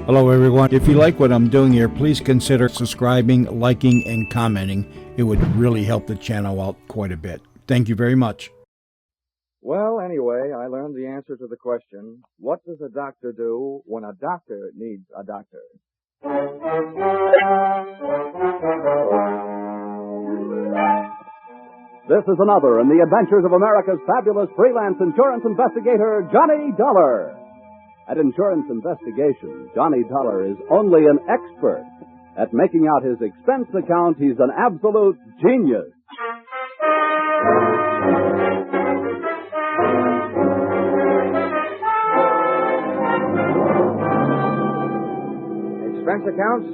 Hello, everyone. If you like what I'm doing here, please consider subscribing, liking, and commenting. It would really help the channel out quite a bit. Thank you very much. Well, anyway, I learned the answer to the question, what does a doctor do when a doctor needs a doctor? This is another in the adventures of America's fabulous freelance insurance investigator, Johnny Dollar. At insurance investigation, Johnny Dollar is only an expert. At making out his expense account, he's an absolute genius. Expense accounts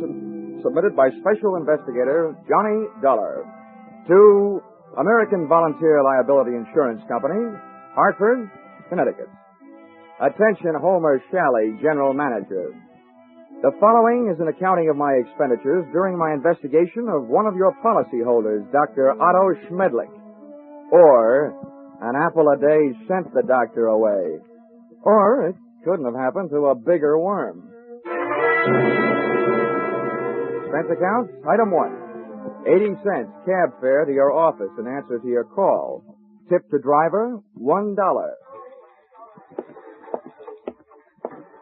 submitted by Special Investigator Johnny Dollar to American Volunteer Liability Insurance Company, Hartford, Connecticut. Attention, Homer Shalley, General Manager. The following is an accounting of my expenditures during my investigation of one of your policyholders, Dr. Otto Schmedlich. Or, an apple a day sent the doctor away. Or, it couldn't have happened to a bigger worm. Expense accounts, item 1. 80 cents cab fare to your office in answer to your call. Tip to driver, $1.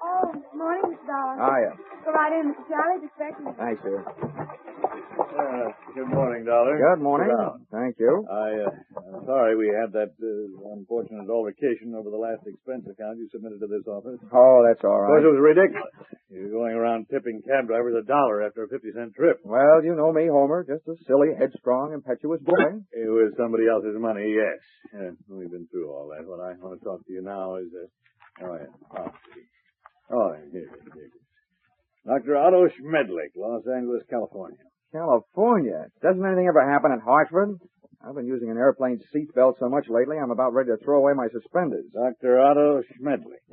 Oh, morning, Mr. Dollar. Hiya. Go right in, Mr. Charlie's expecting you. Thanks, sir. Good morning, Dollar. Good morning. Sit down. Thank you. I'm sorry we had that unfortunate altercation over the last expense account you submitted to this office. Oh, that's all Of course, right. it was ridiculous. You're going around tipping cab drivers $1 after a 50-cent trip. Well, you know me, Homer. Just a silly, headstrong, impetuous boy. It was somebody else's money, yes. We've been through all that. What I want to talk to you now is... here it is. Dr. Otto Schmedlich, Los Angeles, California. California. Doesn't anything ever happen in Hartford? I've been using an airplane seatbelt so much lately, I'm about ready to throw away my suspenders. Dr. Otto Schmedlich.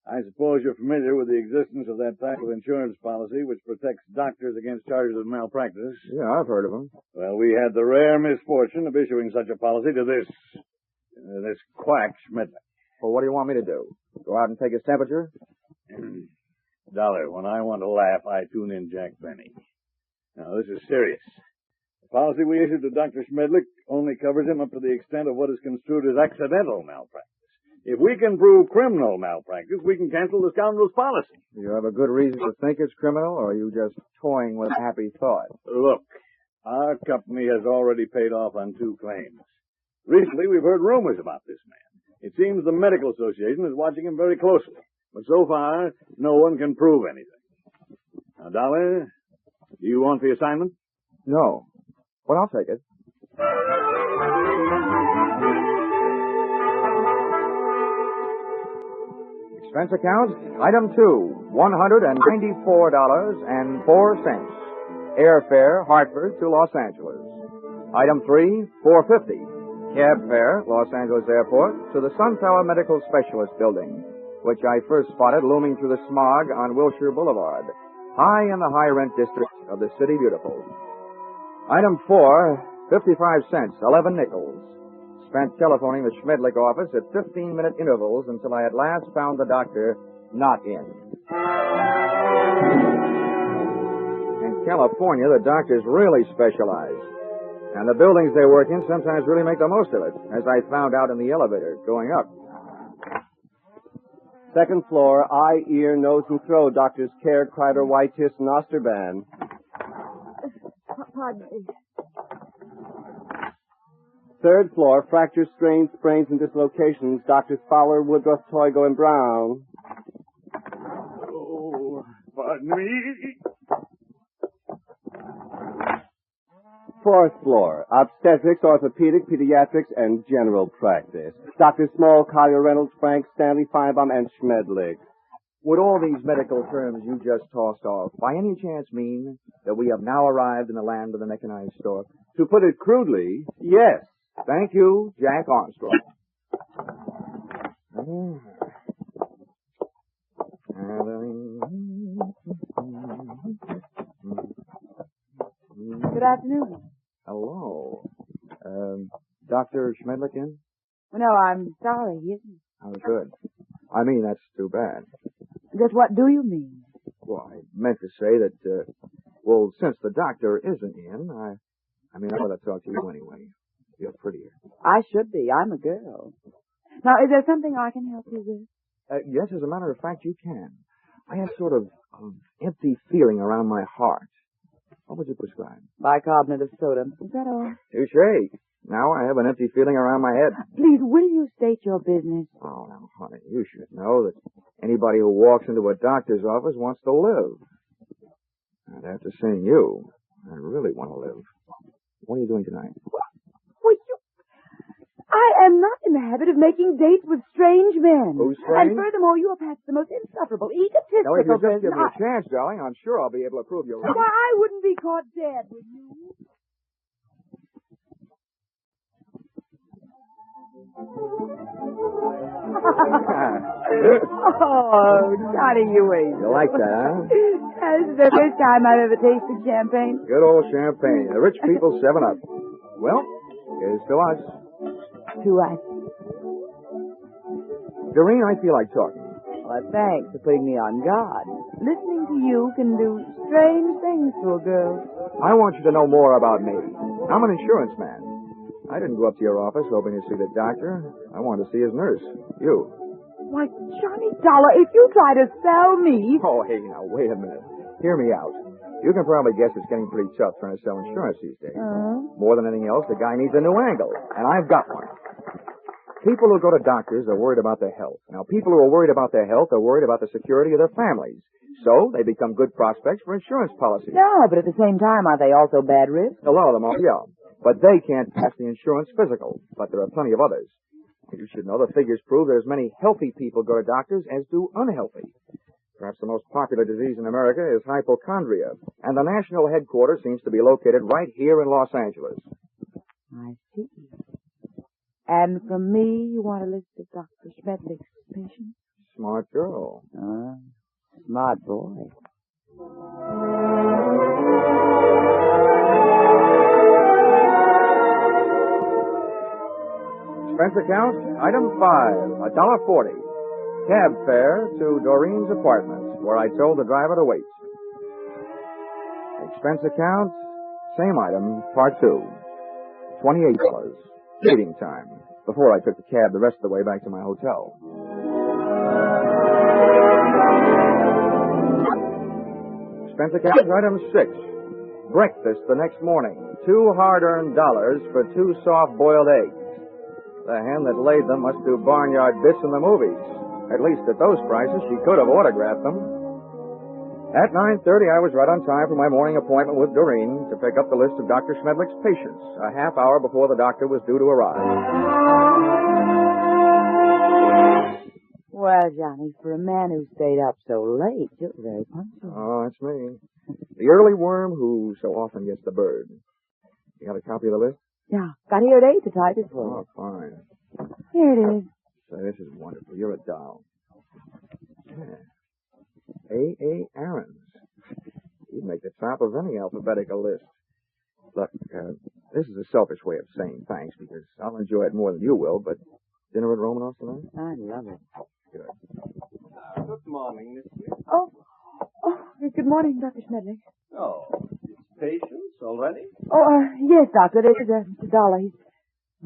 I suppose you're familiar with the existence of that type of insurance policy which protects doctors against charges of malpractice. Yeah, I've heard of them. Well, we had the rare misfortune of issuing such a policy to this quack Schmedlich. Well, what do you want me to do? Go out and take his temperature? Dollar, when I want to laugh, I tune in Jack Benny. Now, this is serious. The policy we issued to Dr. Schmedlich only covers him up to the extent of what is construed as accidental malpractice. If we can prove criminal malpractice, we can cancel the scoundrel's policy. Do you have a good reason to think it's criminal, or are you just toying with a happy thought? Look, our company has already paid off on 2 claims. Recently, we've heard rumors about this man. It seems the Medical Association is watching him very closely. But so far, no one can prove anything. Now, Dollar, do you want the assignment? No. Well, I'll take it. Expense account, item 2, $194.04. Airfare, Hartford to Los Angeles. Item 3, $4.50. Cab fare, Los Angeles Airport, to the Sun Tower Medical Specialist Building, which I first spotted looming through the smog on Wilshire Boulevard, high in the high-rent district of the City Beautiful. Item 4, 55 cents, 11 nickels. Spent telephoning the Schmedlich office at 15-minute intervals until I at last found the doctor not in. In California, the doctors really specialize. And the buildings they work in sometimes really make the most of it, as I found out in the elevator going up. Second floor, eye, ear, nose, and throat. Doctors Care, Kreider, Whitehiss, and Osterban. Pardon me. Third floor, fractures, strains, sprains, and dislocations. Doctors Fowler, Woodruff, Toigo, and Brown. Oh, pardon me. Fourth floor, obstetrics, orthopedic, pediatrics, and general practice. Dr. Small, Collier, Reynolds, Frank, Stanley, Feinbaum, and Schmedlich. Would all these medical terms you just tossed off by any chance mean that we have now arrived in the land of the mechanized stork? To put it crudely, yes. Thank you, Jack Armstrong. Good afternoon. Hello. Dr. Schmedlich in? Well, no, I'm sorry, he isn't. Oh, good. I mean, that's too bad. Just what do you mean? Well, I meant to say that, since the doctor isn't in, I want to talk to you anyway. You're prettier. I should be. I'm a girl. Now, is there something I can help you with? Yes, as a matter of fact, you can. I have sort of empty feeling around my heart. What would you prescribe? Bicarbonate of soda. Is that all? Touche. Now I have an empty feeling around my head. Please, will you state your business? Oh, now, honey, you should know that anybody who walks into a doctor's office wants to live. And after seeing you, I really want to live. What are you doing tonight? Well, I am not in the habit of making dates with strange men. Who's strange? And furthermore, you are perhaps the most insufferable, egotistical Now, if you just person. give me a chance, darling, I'm sure I'll be able to prove you right. Why, I wouldn't be caught dead with you. Oh, Johnny, you ain't. You like that, huh? This is the first time I've ever tasted champagne. Good old champagne. The rich people 7-Up. Well, here's to us. To us. Doreen, I feel like talking. Well, thanks for putting me on guard. Listening to you can do strange things to a girl. I want you to know more about me. I'm an insurance man. I didn't go up to your office hoping to see the doctor. I wanted to see his nurse. You. Why, Johnny Dollar, if you try to sell me... Oh, hey, now, wait a minute. Hear me out. You can probably guess it's getting pretty tough trying to sell insurance these days. More than anything else, the guy needs a new angle, and I've got one. People who go to doctors are worried about their health. Now, people who are worried about their health are worried about the security of their families. So, they become good prospects for insurance policies. Yeah, but at the same time, are they also bad risks? A lot of them are, yeah. But they can't pass the insurance physical. But there are plenty of others. You should know the figures prove there's many healthy people go to doctors as do unhealthy. Perhaps the most popular disease in America is hypochondria, and the national headquarters seems to be located right here in Los Angeles. I see. And from me, you want a list of Dr. Schmedlich's patients? Smart girl. Smart boy. Expense account, item 5, $1.40. Cab fare to Doreen's apartment, where I told the driver to wait. Expense account, same item, part 2, $28. Waiting time, before I took the cab the rest of the way back to my hotel. Expense account, item 6. Breakfast the next morning, $2 hard-earned dollars for 2 soft-boiled eggs. The hen that laid them must do barnyard bits in the movies. At least at those prices, she could have autographed them. At 9:30, I was right on time for my morning appointment with Doreen to pick up the list of Dr. Schmedlich's patients, a half hour before the doctor was due to arrive. Well, Johnny, for a man who stayed up so late, you're very punctual. Oh, that's me. The early worm who so often gets the bird. You got a copy of the list? Yeah, got here at 8 to type it for Oh, fine. you. Here it is. So this is wonderful. You're a doll. Yeah. A. Aarons. You'd make the top of any alphabetical list. Look, this is a selfish way of saying thanks because I'll enjoy it more than you will, but dinner at Romanoff's tonight? I love it. Good. Good morning, Miss Smith. Oh, good morning, Dr. Schmedlich. Oh, patients already? Oh, yes, Doctor. This is Mr. Dollar. He's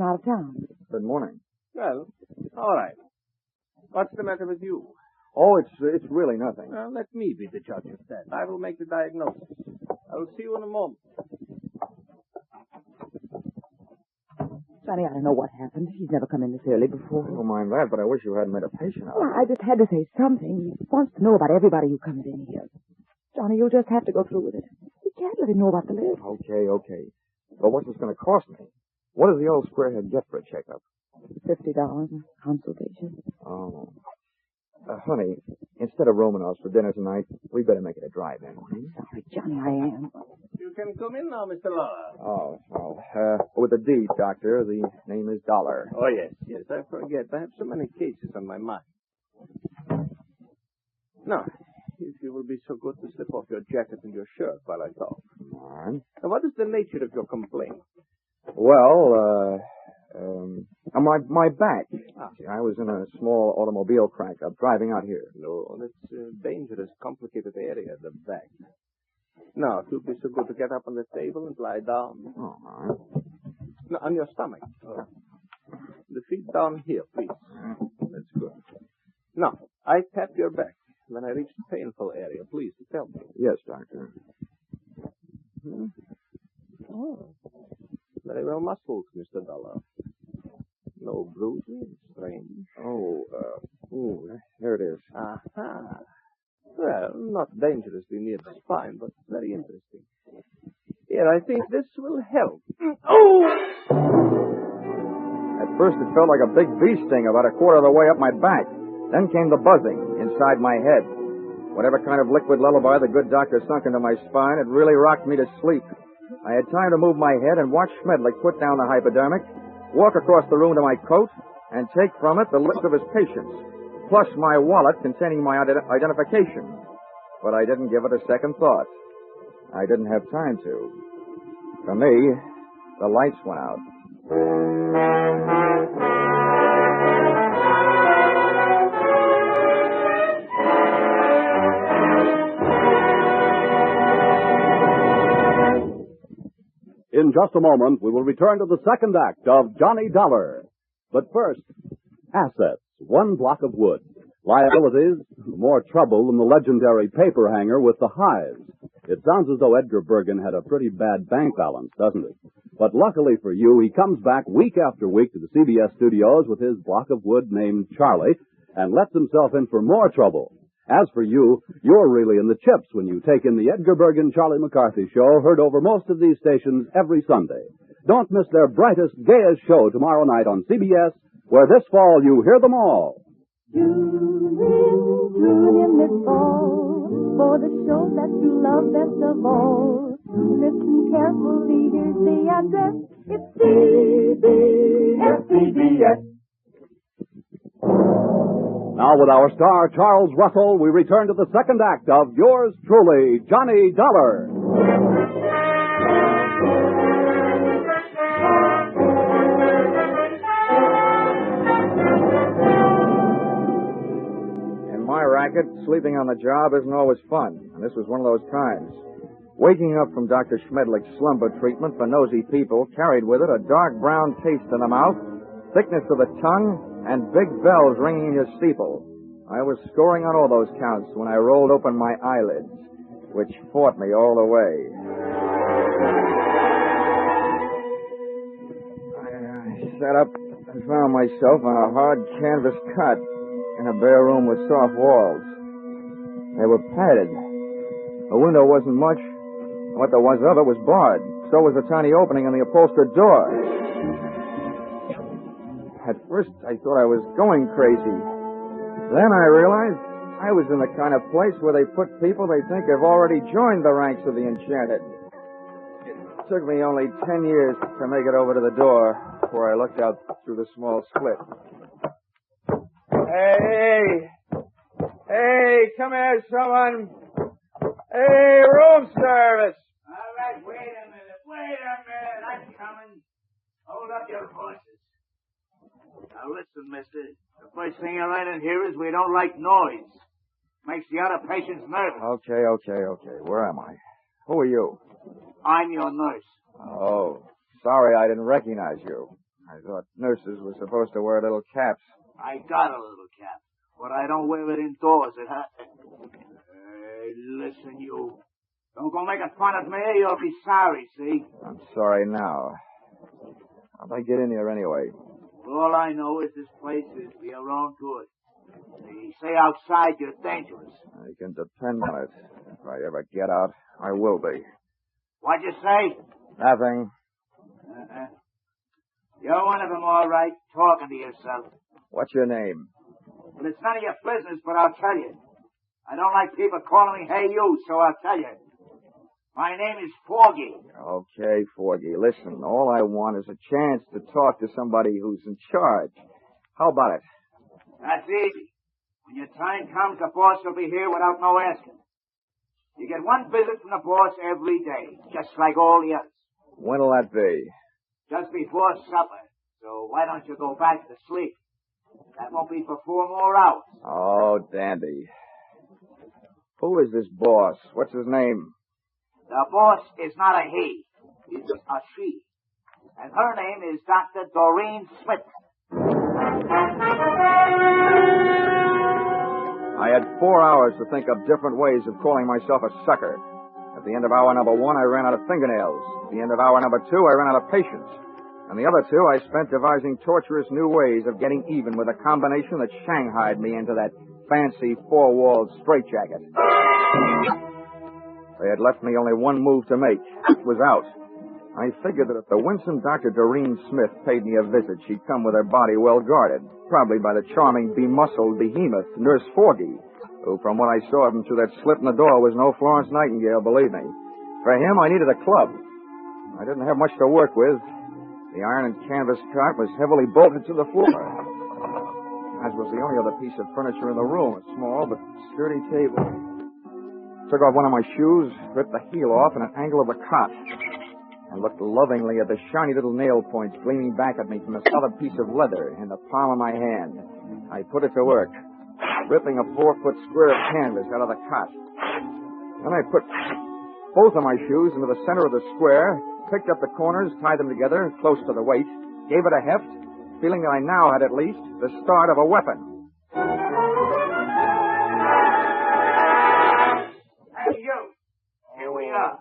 out of town. Good morning. Well, all right. What's the matter with you? Oh, it's really nothing. Well, let me be the judge of that. I will make the diagnosis. I'll see you in a moment. Johnny, I don't know what happened. He's never come in this early before. I don't mind that, but I wish you hadn't made a patient out of Well, it. I just had to say something. He wants to know about everybody who comes in here. Johnny, you'll just have to go through with it. We can't let him know about the list. Okay. But what's this going to cost me? What does the old squarehead get for a checkup? $50 a consultation. Oh. Honey, instead of Romanoff's for dinner tonight, we better make it a drive-in. Sorry, Johnny, I am. You can come in now, Mr. Laura. With a D, Doctor. The name is Dollar. Oh, yes, I forget. I have so many cases on my mind. Now, if you will be so good to slip off your jacket and your shirt while I talk. Come on. Now, what is the nature of your complaint? Well, my back. See, I was in a small automobile crack-up driving out here. No, that's a dangerous, complicated area at the back. Now, if you'd be so good to get up on the table and lie down. Oh, all right. No, on your stomach. The feet down here, please. That's good. Now, I tap your back. When I reach the painful area, please tell me. Yes, Doctor. Oh. Very well muscled, Mr. Dollar. No bruising. Strange. There it is. Aha. Well, not dangerously near the spine, but very interesting. Here, I think this will help. Oh! At first it felt like a big bee sting about a quarter of the way up my back. Then came the buzzing inside my head. Whatever kind of liquid lullaby the good doctor sunk into my spine, it really rocked me to sleep. I had time to move my head and watch Schmedlich put down the hypodermic, walk across the room to my coat, and take from it the list of his patients, plus my wallet containing my identification. But I didn't give it a second thought. I didn't have time to. For me, the lights went out. In just a moment, we will return to the second act of Johnny Dollar. But first, assets, one block of wood. Liabilities, more trouble than the legendary paper hanger with the hives. It sounds as though Edgar Bergen had a pretty bad bank balance, doesn't it? But luckily for you, he comes back week after week to the CBS studios with his block of wood named Charlie and lets himself in for more trouble. As for you, you're really in the chips when you take in the Edgar Bergen Charlie McCarthy show, heard over most of these stations every Sunday. Don't miss their brightest, gayest show tomorrow night on CBS, where this fall you hear them all. Tune in this fall for the show that you love best of all. Listen carefully, here's the address. It's CBS. Now with our star, Charles Russell, we return to the second act of yours truly, Johnny Dollar. In my racket, sleeping on the job isn't always fun, and this was one of those times. Waking up from Dr. Schmedlich's slumber treatment for nosy people carried with it a dark brown taste in the mouth, thickness of the tongue, and big bells ringing in your steeple. I was scoring on all those counts when I rolled open my eyelids, which fought me all the way. I sat up and found myself on a hard canvas cot in a bare room with soft walls. They were padded. The window wasn't much. What there was of it was barred. So was a tiny opening in the upholstered door. At first, I thought I was going crazy. Then I realized I was in the kind of place where they put people they think have already joined the ranks of the enchanted. It took me only 10 years to make it over to the door before I looked out through the small slit. Hey! Hey, come here, someone! Hey, room service! All right, wait a minute. I'm coming. Hold up your horses. Now listen, mister. The first thing you learn in here is we don't like noise. Makes the other patients nervous. Okay. Where am I? Who are you? I'm your nurse. Oh, sorry I didn't recognize you. I thought nurses were supposed to wear little caps. I got a little cap, but I don't wear it indoors. Hey, listen, you. Don't go making fun of me. You'll be sorry, see? I'm sorry now. How'd I get in here anyway? All I know is this place is for your own good. They say outside you're dangerous. You can depend on it. If I ever get out, I will be. What'd you say? Nothing. You're one of them, all right, talking to yourself. What's your name? Well, it's none of your business, but I'll tell you. I don't like people calling me hey you, so I'll tell you. My name is Foggy. Okay, Foggy. Listen, all I want is a chance to talk to somebody who's in charge. How about it? That's easy. When your time comes, the boss will be here without no asking. You get one visit from the boss every day, just like all the others. When'll that be? Just before supper. So why don't you go back to sleep? That won't be for 4 more hours. Oh, dandy. Who is this boss? What's his name? The boss is not a he. It's a she. And her name is Dr. Doreen Smith. I had 4 hours to think of different ways of calling myself a sucker. At the end of hour number 1, I ran out of fingernails. At the end of hour number 2, I ran out of patience. And the other 2, I spent devising torturous new ways of getting even with a combination that shanghaied me into that fancy 4-walled straitjacket. They had left me only one move to make. It was out. I figured that if the winsome Dr. Doreen Smith paid me a visit, she'd come with her body well guarded, probably by the charming, bemuscled behemoth, Nurse Forgy, who, from what I saw of him through that slit in the door, was no Florence Nightingale, believe me. For him, I needed a club. I didn't have much to work with. The iron and canvas cot was heavily bolted to the floor, as was the only other piece of furniture in the room, a small but sturdy table. Took off one of my shoes, ripped the heel off in an angle of the cot, and looked lovingly at the shiny little nail points gleaming back at me from a solid piece of leather in the palm of my hand. I put it to work, ripping a 4-foot square of canvas out of the cot. Then I put both of my shoes into the center of the square, picked up the corners, tied them together close to the weight, gave it a heft, feeling that I now had at least the start of a weapon. Hey, you. Here we are.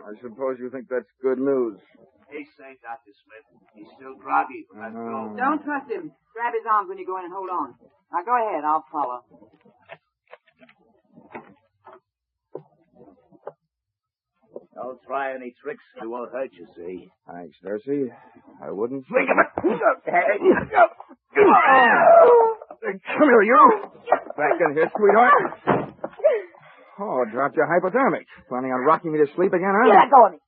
I suppose you think that's good news. Hey, say, Dr. Smith, he's still groggy from that blow. Don't trust him. Grab his arms when you go in and hold on. Now go ahead, I'll follow. Don't try any tricks. It won't hurt you, see? Thanks, Darcy. I wouldn't. Think of it. Come here, you. Back in here, sweetheart. Oh, dropped your hypodermic. Planning on rocking me to sleep again, huh? Yeah, go on.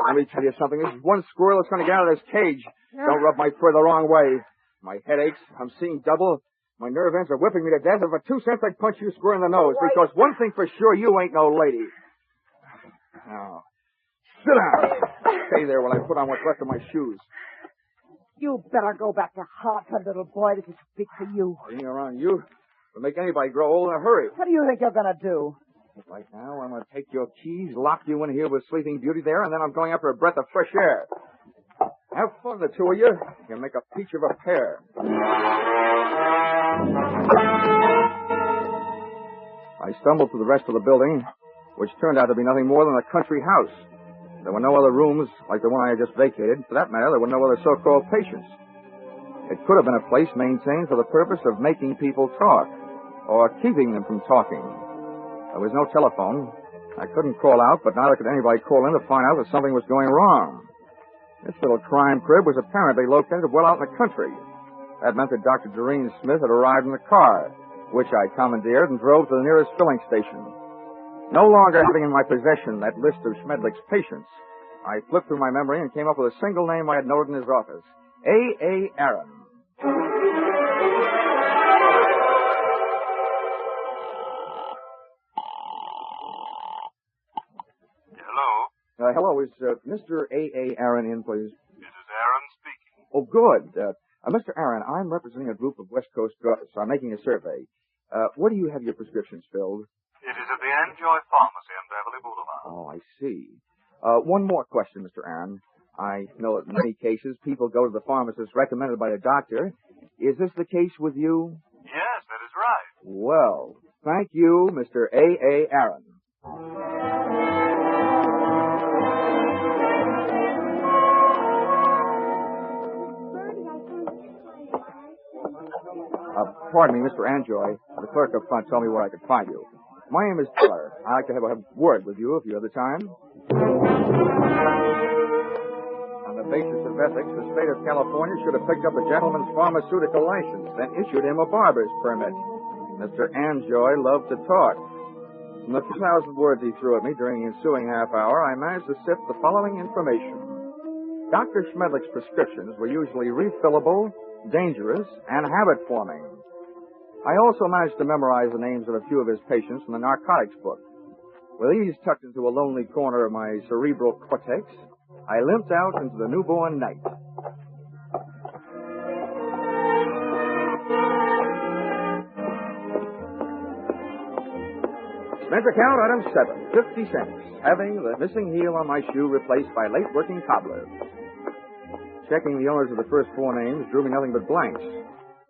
Let me tell you something. This is one squirrel that's going to get out of this cage. Don't rub my fur the wrong way. My head aches. I'm seeing double. My nerve ends are whipping me to death. And for 2 cents, I'd punch you square in the nose. Because one thing for sure, you ain't no lady. Now, sit down. Stay there while I put on what's left of my shoes. You better go back to Hartford, little boy. This is big for you. Being around you will make anybody grow old in a hurry. What do you think you're going to do? Right now, I'm going to take your keys, lock you in here with Sleeping Beauty there, and then I'm going up for a breath of fresh air. Have fun, the two of you. You'll make a peach of a pair. I stumbled through the rest of the building, which turned out to be nothing more than a country house. There were no other rooms like the one I had just vacated. For that matter, there were no other so-called patients. It could have been a place maintained for the purpose of making people talk, or keeping them from talking. There was no telephone. I couldn't call out, but neither could anybody call in to find out that something was going wrong. This little crime crib was apparently located well out in the country. That meant that Dr. Doreen Smith had arrived in the car, which I commandeered and drove to the nearest filling station. No longer having in my possession that list of Schmedlich's patients, I flipped through my memory and came up with a single name I had noted in his office. A. Aaron. Hello, is Mr. A. Aaron in, please? This is Aaron speaking. Oh, good. Mr. Aaron, I'm representing a group of West Coast druggist. I'm making a survey. Where do you have your prescriptions filled? It is at the Enjoy Pharmacy on Beverly Boulevard. Oh, I see. One more question, Mr. Aaron. I know that in many cases people go to the pharmacist recommended by a doctor. Is this the case with you? Yes, that is right. Well, thank you, Mr. A. Aaron. Pardon me, Mr. Anjoy. The clerk up front told me where I could find you. My name is Teller. I'd like to have a word with you if you have the time. On the basis of ethics, the state of California should have picked up a gentleman's pharmaceutical license and issued him a barber's permit. Mr. Anjoy loved to talk. From the 2,000 words he threw at me during the ensuing half hour, I managed to sift the following information. Dr. Schmedlich's prescriptions were usually refillable, dangerous, and habit-forming. I also managed to memorize the names of a few of his patients from the narcotics book. With these tucked into a lonely corner of my cerebral cortex, I limped out into the newborn night. Expense account item 7, 50 cents. Having the missing heel on my shoe replaced by late working cobbler. Checking the owners of the first 4 names drew me nothing but blanks.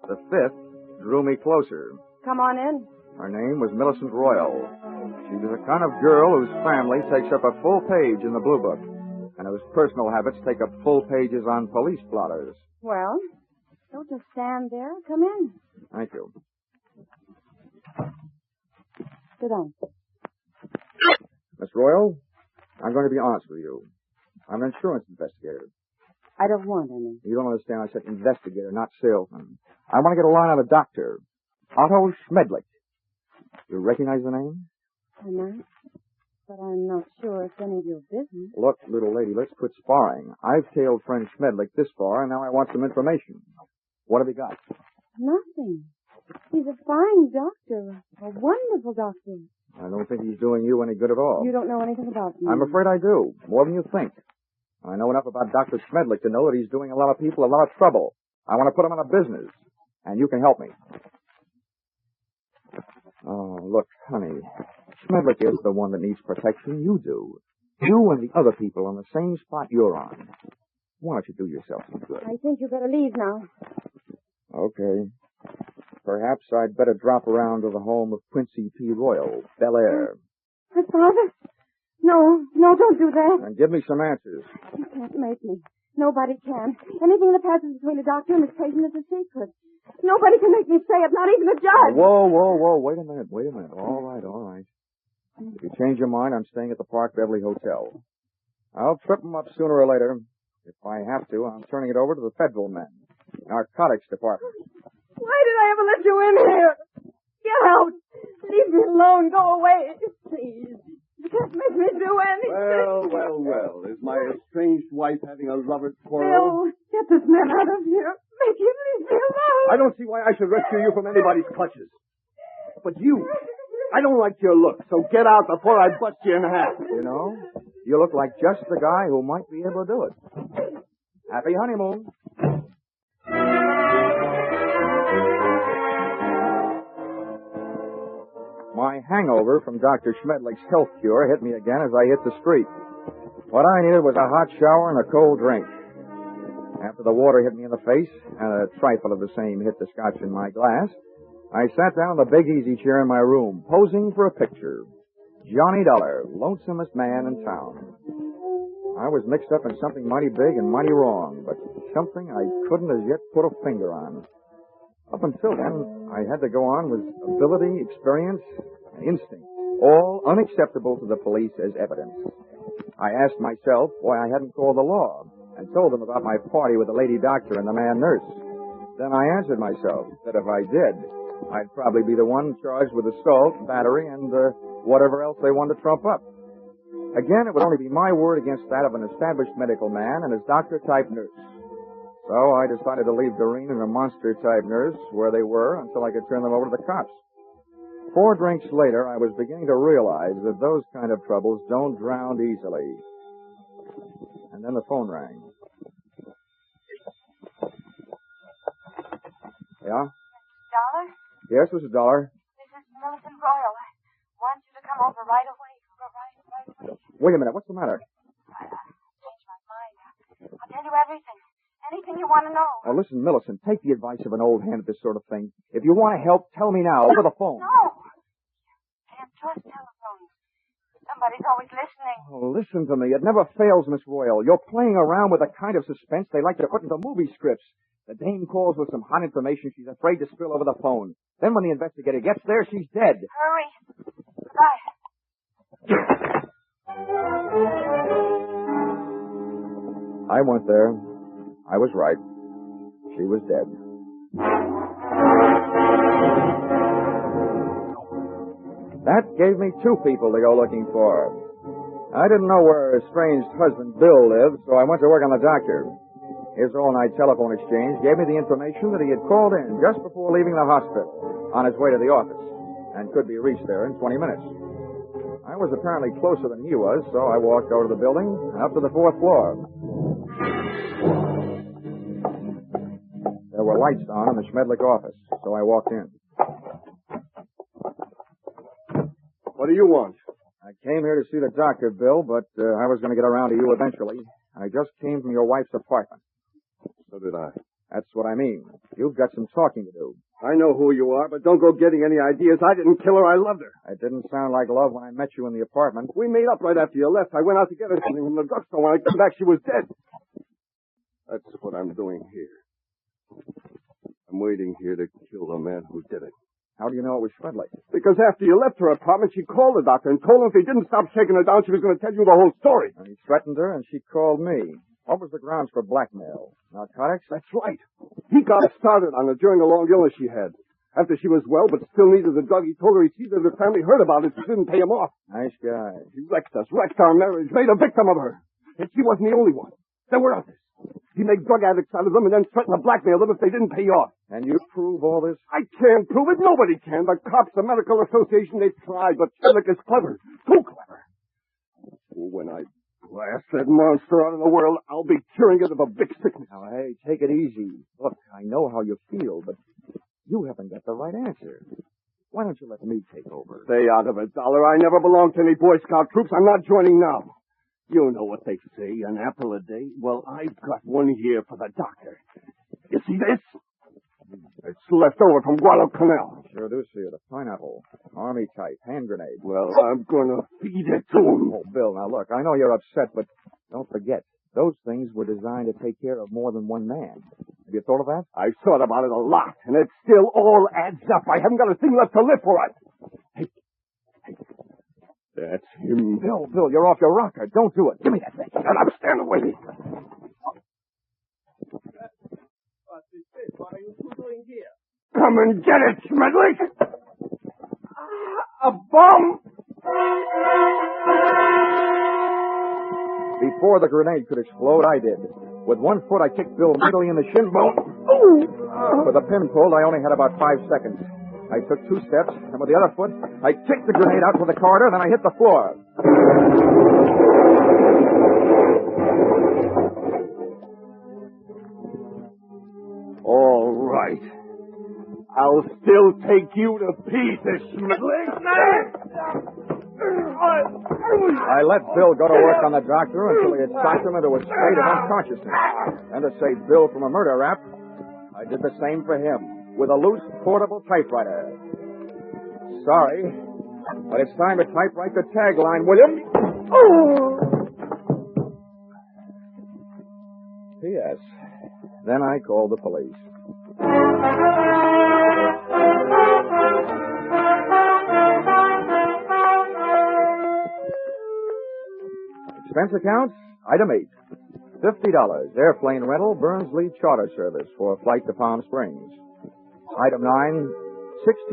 The 5th drew me closer. Come on in. Her name was Millicent Royal. She was the kind of girl whose family takes up a full page in the Blue Book, and whose personal habits take up full pages on police blotters. Well, don't just stand there. Come in. Thank you. Sit down. Miss Royal, I'm going to be honest with you. I'm an insurance investigator. I don't want any. You don't understand. I said investigator, not salesman. I want to get a line on a doctor. Otto Schmedlich. You recognize the name? I might, but I'm not sure it's any of your business. Look, little lady, let's quit sparring. I've tailed friend Schmedlich this far, and now I want some information. What have you got? Nothing. He's a fine doctor, a wonderful doctor. I don't think he's doing you any good at all. You don't know anything about me. I'm afraid I do, more than you think. I know enough about Dr. Schmedlich to know that he's doing a lot of people a lot of trouble. I want to put him out of business, and you can help me. Oh, look, honey, Schmedlich is the one that needs protection. You do. You and the other people on the same spot you're on. Why don't you do yourself some good? I think you better leave now. Okay. Perhaps I'd better drop around to the home of Quincy P. Royal, Bel Air. But, Father, no, don't do that. And give me some answers. You can't make me. Nobody can. Anything that passes between a doctor and his patient is a secret. Nobody can make me say it, not even a judge. Whoa. Wait a minute. All right. If you change your mind, I'm staying at the Park Beverly Hotel. I'll trip them up sooner or later. If I have to, I'm turning it over to the federal men. Narcotics department. Why did I ever let you in here? Get out. Leave me alone. Go away. Please. You can't make me do anything. Well. Is my estranged wife having a lover's Bill, quarrel? get this man out of here. Make him leave me alone. I don't see why I should rescue you from anybody's clutches. But you, I don't like your look, so get out before I bust you in half. You know, you look like just the guy who might be able to do it. Happy honeymoon. My hangover from Dr. Schmedlich's health cure hit me again as I hit the street. What I needed was a hot shower and a cold drink. After the water hit me in the face, and a trifle of the same hit the scotch in my glass, I sat down in the big easy chair in my room, posing for a picture. Johnny Dollar, lonesomest man in town. I was mixed up in something mighty big and mighty wrong, but something I couldn't as yet put a finger on. Up until then, I had to go on with ability, experience, and instinct, all unacceptable to the police as evidence. I asked myself why I hadn't called the law and told them about my party with the lady doctor and the man nurse. Then I answered myself that if I did, I'd probably be the one charged with assault, battery, and whatever else they wanted to trump up. Again, it would only be my word against that of an established medical man and his doctor-type nurse. So I decided to leave Doreen and her monster-type nurse where they were until I could turn them over to the cops. 4 drinks later, I was beginning to realize that those kind of troubles don't drown easily. And then the phone rang. Yeah? Dollar? Yes, Mrs. Dollar. This is Millicent Royal. I want you to come over right away. Right away. Wait a minute. What's the matter? I changed my mind. I'll tell you everything. Anything you want to know. Now, listen, Millicent, take the advice of an old hand at this sort of thing. If you want to help, tell me now, over the phone. No. Can't trust telephones. Somebody's always listening. Oh, listen to me. It never fails, Miss Royal. You're playing around with the kind of suspense they like to put into movie scripts. The dame calls with some hot information she's afraid to spill over the phone. Then when the investigator gets there, she's dead. Hurry. Goodbye. I went there. I was right. She was dead. That gave me 2 people to go looking for. I didn't know where her estranged husband Bill lived, so I went to work on the doctor. His all-night telephone exchange gave me the information that he had called in just before leaving the hospital on his way to the office and could be reached there in 20 minutes. I was apparently closer than he was, so I walked over to the building and up to the 4th floor. There were lights on in the Schmedlich office, so I walked in. What do you want? I came here to see the doctor, Bill, but I was going to get around to you eventually. I just came from your wife's apartment. So did I. That's what I mean. You've got some talking to do. I know who you are, but don't go getting any ideas. I didn't kill her. I loved her. It didn't sound like love when I met you in the apartment. We made up right after you left. I went out to get her something from the drugstore. When I came back, she was dead. That's what I'm doing here. I'm waiting here to kill the man who did it. How do you know it was Schmedlich? Because after you left her apartment, she called the doctor and told him if he didn't stop shaking her down, she was going to tell you the whole story. And he threatened her, and she called me. What was the grounds for blackmail? Narcotics? That's right. He got started on her during a long illness she had. After she was well, but still needed the drug, he told her he'd see that her family heard about it. She didn't pay him off. Nice guy. He wrecked us, wrecked our marriage, made a victim of her. And she wasn't the only one. There were others. He made drug addicts out of them and then threatened to blackmail them if they didn't pay off. And you prove all this? I can't prove it. Nobody can. The cops, the medical association, they tried, but Schmedlich is clever. Too clever. When I blast that monster out of the world, I'll be curing it of a big sickness. Now, hey, take it easy. Look, I know how you feel, but you haven't got the right answer. Why don't you let me take over? Stay out of it, Dollar. I never belonged to any Boy Scout troops. I'm not joining now. You know what they say, an apple a day. Well, I've got one here for the doctor. You see this? It's left over from Guadalcanal. Sure do see it. A pineapple. Army type. Hand grenade. Well, I'm going to feed it to him. Oh, Bill, now look, I know you're upset, but don't forget, those things were designed to take care of more than one man. Have you thought of that? I've thought about it a lot, and it still all adds up. I haven't got a thing left to live for it. Hey. That's him. Bill, you're off your rocker. Don't do it. Give me that thing. Shut up. Stand away. What are you two doing here? Come and get it, Schmedlich! A bomb! Before the grenade could explode, I did. With one foot, I kicked Bill middle in the shin bone. With a pin pulled, I only had about 5 seconds. I took 2 steps, and with the other foot, I kicked the grenade out to the corridor, then I hit the floor. All right. I'll still take you to pieces, Schmedlich. I let Bill go to work on the doctor until he had shocked him into a state of unconsciousness. And to save Bill from a murder rap, I did the same for him, with a loose, portable typewriter. Sorry, but it's time to typewrite the tagline, William. P.S. Then I called the police. Expense account, item 8. $50, airplane rental, Burnsley Charter Service for a flight to Palm Springs. Item 9,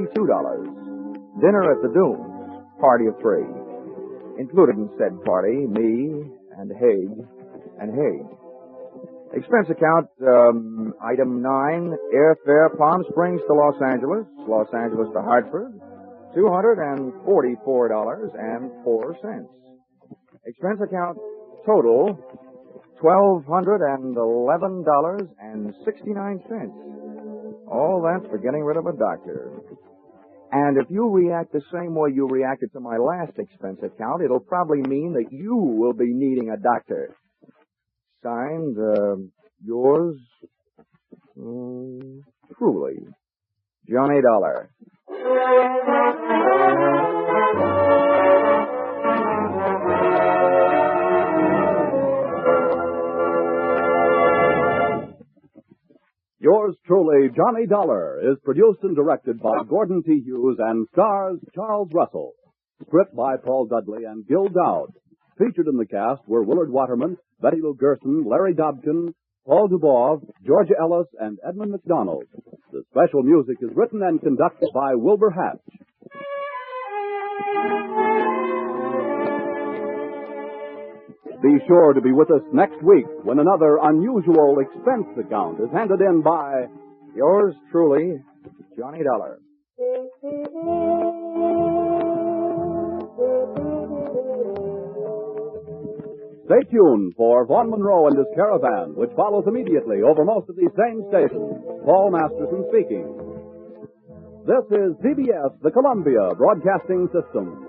$62. Dinner at the Dunes, party of 3. Included in said party, me and Haig and Haig. Expense account, item 9, airfare Palm Springs to Los Angeles to Hartford, $244.04. Expense account, total, $1,211.69. All that's for getting rid of a doctor. And if you react the same way you reacted to my last expense account, it'll probably mean that you will be needing a doctor. Signed, yours, truly, Johnny Dollar. Yours truly, Johnny Dollar, is produced and directed by Gordon T. Hughes and stars Charles Russell. Script by Paul Dudley and Gil Dowd. Featured in the cast were Willard Waterman, Betty Lou Gerson, Larry Dobkin, Paul Dubov, Georgia Ellis, and Edmund McDonald. The special music is written and conducted by Wilbur Hatch. Be sure to be with us next week when another unusual expense account is handed in by yours truly, Johnny Dollar. Stay tuned for Vaughn Monroe and his Caravan, which follows immediately over most of these same stations. Paul Masterson speaking. This is CBS, the Columbia Broadcasting System.